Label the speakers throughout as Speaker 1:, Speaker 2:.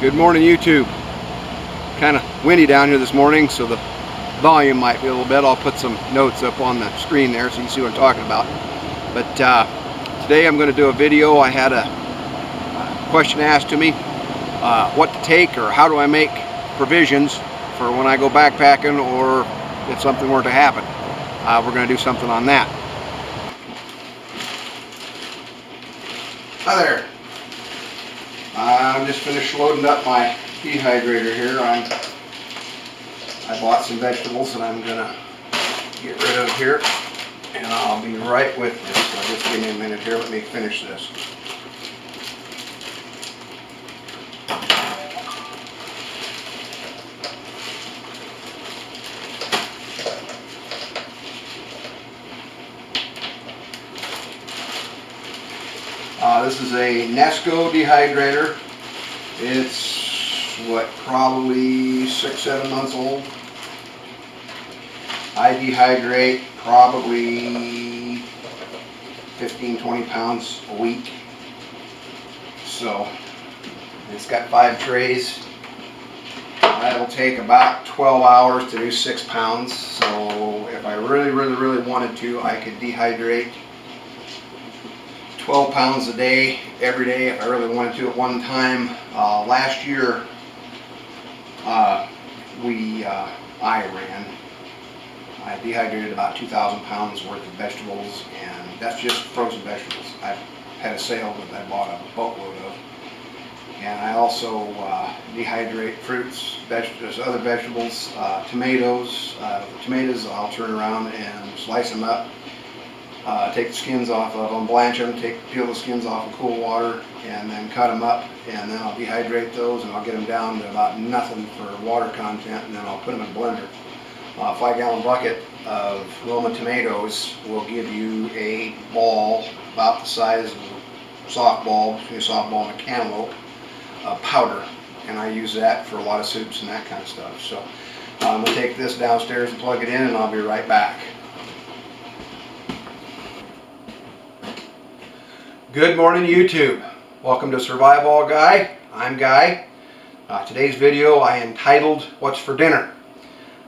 Speaker 1: Good morning, YouTube. Kind of windy down here this morning, so the volume might be a little bit. I'll put some notes up on the screen there so you can see what I'm talking about. But today I'm going to do a video. I had a question asked to me, what to take or how do I make provisions for when I go backpacking or if something were to happen. We're going to do something on that. Hi there. I'm just finished loading up my dehydrator here. I bought some vegetables that I'm gonna get rid of here, and I'll be right with you. So just give me a minute here. Let me finish this. This is a Nesco dehydrator. It's probably 6-7 months old. I dehydrate probably 15-20 pounds a week. So it's got 5 trays. That'll take about 12 hours to do 6 pounds. So if I really wanted to, I could dehydrate 12 pounds a day, every day, if I really wanted to at one time. Last year, I dehydrated about 2,000 pounds worth of vegetables, and that's just frozen vegetables. I had a sale that I bought a boatload of. And I also dehydrate fruits, other vegetables, tomatoes. Tomatoes I'll turn around and slice them up. Take the skins off of them, blanch them, peel the skins off in cool water, and then cut them up, and then I'll dehydrate those, and I'll get them down to about nothing for water content, and then I'll put them in a blender. A 5-gallon bucket of Roma tomatoes will give you a ball about the size of a softball, between a softball and a cantaloupe, powder, and I use that for a lot of soups and that kind of stuff. So I'm going to take this downstairs and plug it in, and I'll be right back. Good morning, YouTube. Welcome to Survival Guy. I'm Guy. Today's video I entitled What's for Dinner.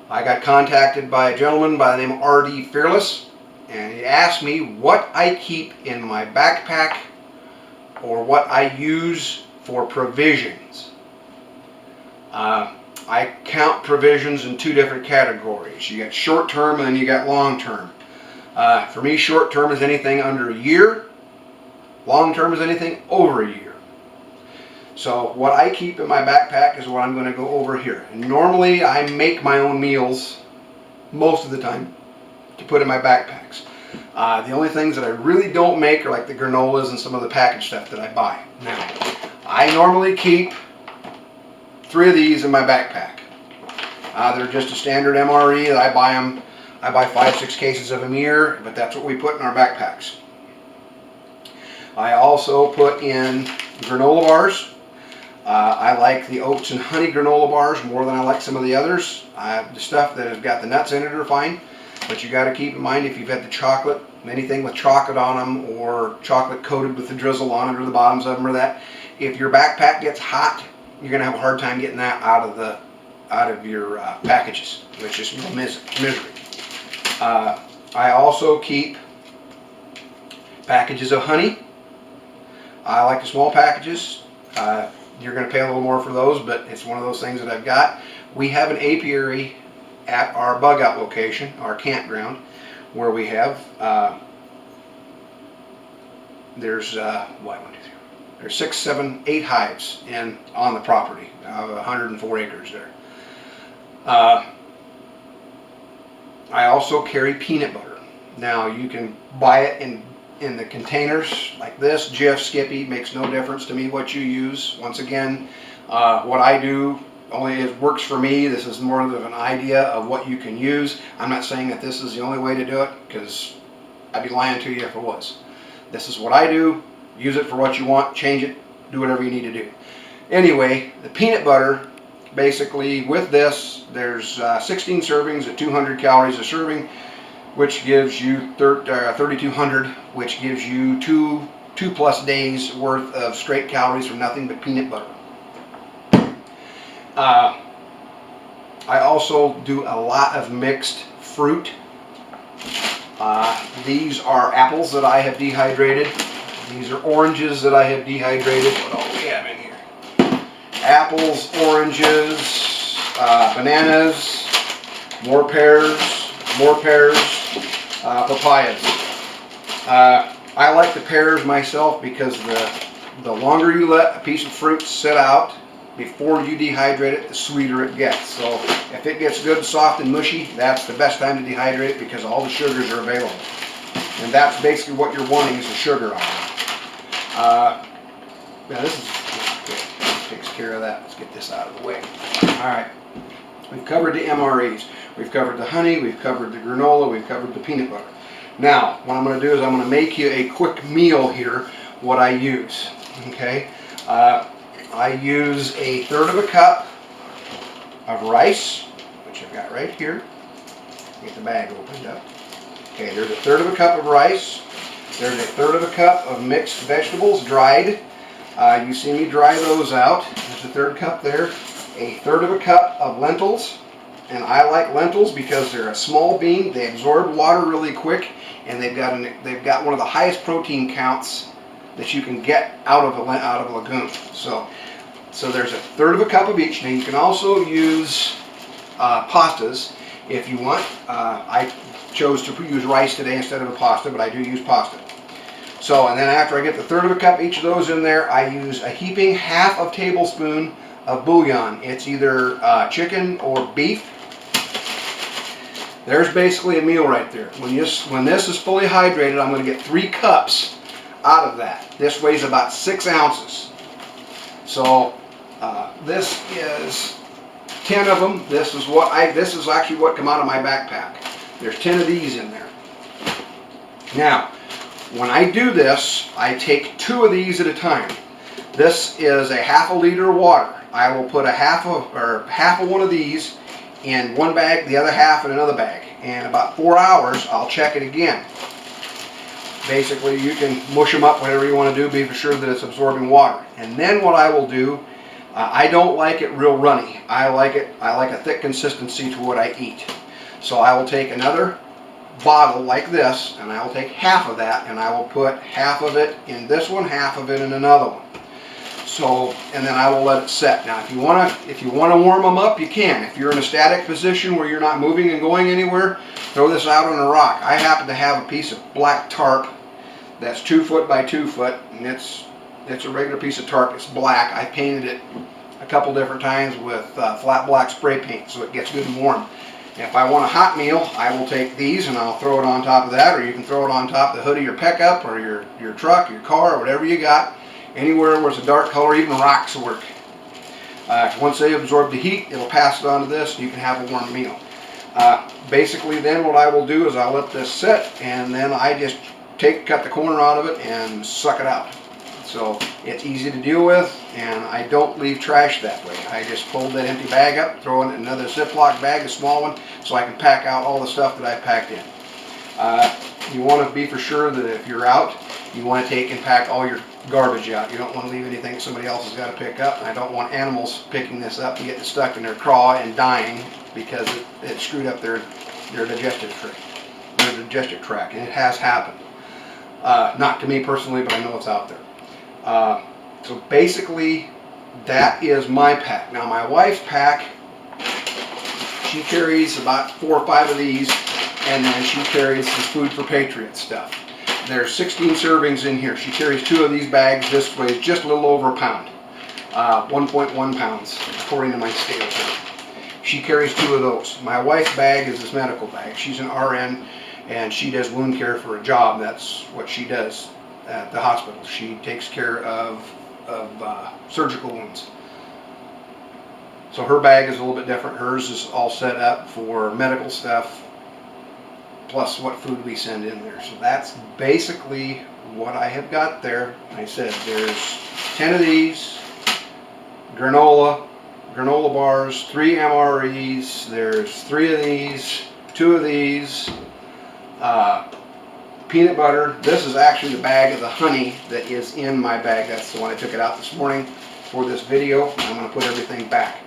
Speaker 1: I got contacted by a gentleman by the name of R.D. Fearless, and he asked me what I keep in my backpack or what I use for provisions. I count provisions in 2 different categories. You got short term and then you got long term. For me, short term is anything under a year. Long term is anything over a year. So what I keep in my backpack is what I'm going to go over here. And normally I make my own meals most of the time to put in my backpacks. The only things that I really don't make are like the granolas and some of the packaged stuff that I buy. Now, I normally keep 3 of these in my backpack. They're just a standard MRE that I buy them. I buy 5-6 cases of them a year, but that's what we put in our backpacks. I also put in granola bars. I like the oats and honey granola bars more than I like some of the others. The stuff that has got the nuts in it are fine, but you got to keep in mind if you've had the chocolate, anything with chocolate on them or chocolate coated with the drizzle on it or the bottoms of them or that, if your backpack gets hot, you're going to have a hard time getting that out of your packages, which is misery. I also keep packages of honey. I like the small packages. You're going to pay a little more for those, but it's one of those things that I've got. We have an apiary at our bug out location, our campground, where we have there's 6, 7, 8 hives on the property. 104 acres there. I also carry peanut butter. Now you can buy it in the containers like this. Jif, Skippy, makes no difference to me what you use. Once again, what I do only works for me. This is more of an idea of what you can use. I'm not saying that this is the only way to do it, because I'd be lying to you if it was. This is what I do. Use it for what you want, change it, do whatever you need to do. Anyway, the peanut butter, basically with this, there's 16 servings at 200 calories a serving, which gives you 3,200, which gives you two plus days worth of straight calories from nothing but peanut butter. I also do a lot of mixed fruit. These are apples that I have dehydrated. These are oranges that I have dehydrated. What all we have in here? Apples, oranges, bananas, more pears, papayas. I like the pears myself because the longer you let a piece of fruit sit out before you dehydrate it, the sweeter it gets. So if it gets good, soft, and mushy, that's the best time to dehydrate it because all the sugars are available. And that's basically what you're wanting is the sugar on it. Now this is good. Takes care of that. Let's get this out of the way. All right. We've covered the MREs. We've covered the honey. We've covered the granola. We've covered the peanut butter. Now, what I'm going to do is I'm going to make you a quick meal here, what I use. Okay? I use 1/3 cup of rice, which I've got right here. Get the bag opened up. Okay, there's 1/3 cup of rice. There's 1/3 cup of mixed vegetables, dried. You see me dry those out. There's 1/3 cup there. 1/3 cup of lentils. And I like lentils because they're a small bean. They absorb water really quick, and they've got one of the highest protein counts that you can get out of a legume. So there's 1/3 cup of each. Now you can also use pastas if you want. I chose to use rice today instead of a pasta, but I do use pasta. So, and then after I get the 1/3 cup each of those in there, I use a heaping 1/2 tablespoon of bouillon. It's either chicken or beef. There's basically a meal right there. When this is fully hydrated, I'm going to get 3 cups out of that. This weighs about 6 ounces. So this is 10 of them. This is actually what come out of my backpack. There's 10 of these in there. Now, when I do this, I take 2 of these at a time. This is 1/2 liter of water. I will put half of one of these in one bag, the other half in another bag. And about 4 hours, I'll check it again. Basically, you can mush them up, whatever you want to do, be for sure that it's absorbing water. And then what I will do, I don't like it real runny. I like a thick consistency to what I eat. So I will take another bottle like this, and I will take half of that, and I will put half of it in this one, half of it in another one. So, and then I will let it set. Now, if you want to warm them up, you can. If you're in a static position where you're not moving and going anywhere, throw this out on a rock. I happen to have a piece of black tarp that's 2 foot by 2 foot, and it's a regular piece of tarp. It's black. I painted it a couple different times with flat black spray paint, so it gets good and warm. If I want a hot meal, I will take these and I'll throw it on top of that, or you can throw it on top of the hood of your pickup or your truck, your car, or whatever you got. Anywhere where it's a dark color, even rocks work. Once they absorb the heat, it'll pass it on to this, and you can have a warm meal. Basically, then what I will do is I'll let this sit, and then I just cut the corner out of it and suck it out. So it's easy to deal with, and I don't leave trash that way. I just fold that empty bag up, throw in another Ziploc bag, a small one, so I can pack out all the stuff that I've packed in. You want to be for sure that if you're out, you want to take and pack all your garbage out. You don't want to leave anything somebody else has got to pick up. And I don't want animals picking this up and getting stuck in their craw and dying because it screwed up their digestive tract. And it has happened. Not to me personally, but I know it's out there. So basically, that is my pack. Now my wife's pack, she carries about 4 or 5 of these, and then she carries the Food for Patriots stuff. There's 16 servings in here. She carries 2 of these bags. This weighs just a little over a pound. 1.1 pounds, according to my scale. She carries 2 of those. My wife's bag is this medical bag. She's an RN, and she does wound care for a job. That's what she does at the hospital. She takes care of surgical wounds. So her bag is a little bit different. Hers is all set up for medical stuff, plus what food we send in there. So that's basically what I have got there. Like I said, there's 10 of these, granola bars, 3 MREs, there's 3 of these, 2 of these, peanut butter. This is actually the bag of the honey that is in my bag. That's the one I took it out this morning for this video. I'm going to put everything back.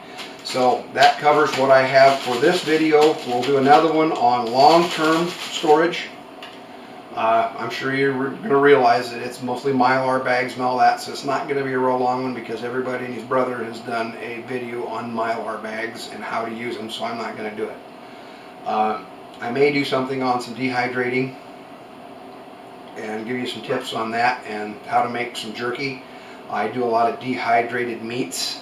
Speaker 1: So that covers what I have for this video. We'll do another one on long-term storage. I'm sure you're going to realize that it's mostly Mylar bags and all that, so it's not going to be a real long one because everybody and his brother has done a video on Mylar bags and how to use them, so I'm not going to do it. I may do something on some dehydrating and give you some tips on that and how to make some jerky. I do a lot of dehydrated meats.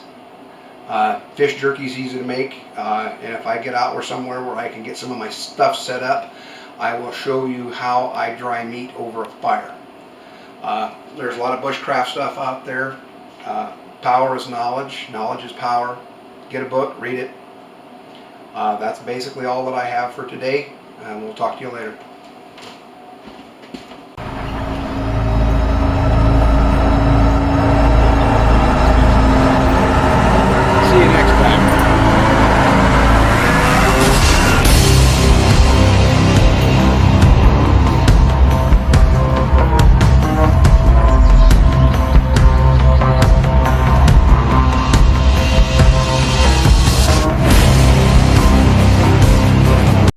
Speaker 1: Fish jerky is easy to make, and if I get out or somewhere where I can get some of my stuff set up, I will show you how I dry meat over a fire. There's a lot of bushcraft stuff out there. Power is knowledge. Knowledge is power. Get a book, read it. That's basically all that I have for today, and we'll talk to you later.